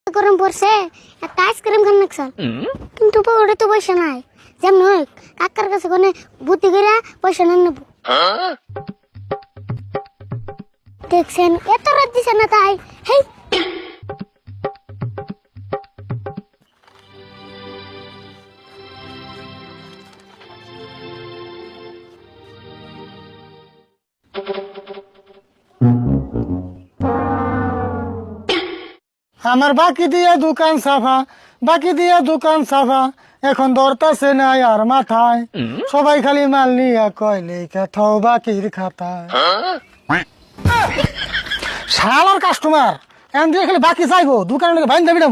গরম পড়ছে একটা আইসক্রিম খান নাকছাল কিন্তু ওটা তো পয়সা নাই যেমন হোক কাকার কাছে কোনে বুদ্ধি করে পয়সা না নেব দেখছেন এত রাত দিছে না তাই হেই আমার বাকি দিয়া দোকান সাফা এখন ধরতাছে না আর মাথায় সবাই খালি মাল নিয়ে কয় লেখা থাও বাকির খাতায় শালার কাস্টমার এন দিয়ে খালি বাকি চাইবো দোকানে লোকে ভাইন যাবি না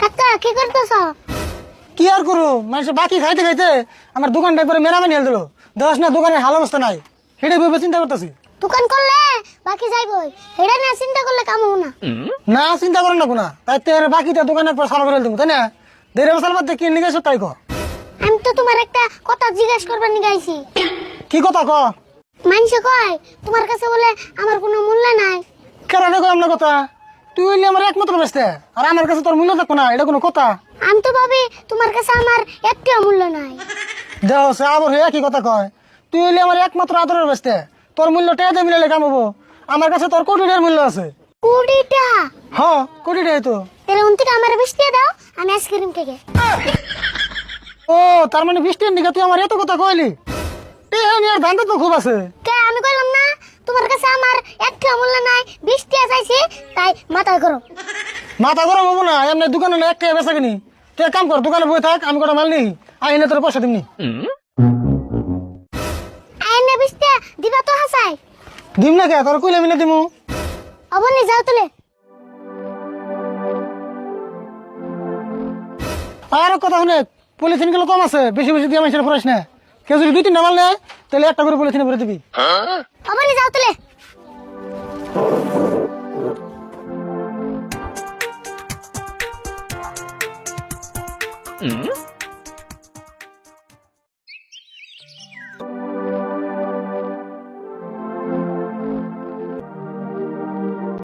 কাকা কি করতেছ কি আর করু মানুষের বাকি খাইতে খাইতে আমার দোকানটা একবারে মেরামে নিয়ে দিল দশ না দোকানের হাল অবস্থা নাই সেটাই ভেবে চিন্তা করতেছি দোকান করলে বাকি যাইবই হেডা না চিন্তা করলে কাম হবো না না চিন্তা করেন না কোনা তাই তোর বাকিটা দোকানের পর সাফা করে দেবো তাই না দেড় বছর মধ্যে কি নিয়ে গেছো তাই কো আমি তো তোমার একটা কথা জিজ্ঞেস করবার নিয়ে গাইছি কি কথা ক মানুষে কয় তোমার কাছে বলে আমার কোনো মূল্য নাই কেন কো আমরা কথা তুই হইলে আমার একমাত্র বেসতে আর আমার কাছে তোর মূল্য থাকবো না এটা কোনো কথা আমি তো ভাবি তোমার কাছে আমার একটিও মূল্য নাই দেহ সে আবার হয়ে কি কথা কয় তুই হইলে আমার একমাত্র আদরের বেসতে তোর মূল্য টেয়াতে মিলালে কাম হবো আমার কাছে তোর কোটি টাকার মূল্য আছে কুড়িটা হ্যাঁ কোটি টাকাই তো তাহলে উন থেকে আমার বিশ টাকা দাও আমি আইসক্রিম থেকে ও তার মানে 20 টাকার নিকা তুই আমার এত কথা কইলি আর ধান্দা তো খুব আছে কে আমি কইলাম না তোমার কাছে আমার একটিও মূল্য নাই 20 টাকা চাইছি তাই মাথায় করো মাথা গরম হবো না এমনি দোকানে একটা বেচা কিনি তুই এক কাম কর দোকানে বই থাক আমি কটা মাল নিই আইনে তোর পয়সা দিমনি আইনে 20 টাকা দিবা তো হাসাই দিম না কে তোর কইলে মিলে দিমু অবনি যাও তুলে আর কথা শুনে পলিথিন গুলো কম আছে বেশি বেশি দিয়ে মানুষের ফরাস না কেউ যদি 2-3 মাল নেয় তাহলে একটা করে পলিথিনে ভরে দিবি অবনি যাও তুলে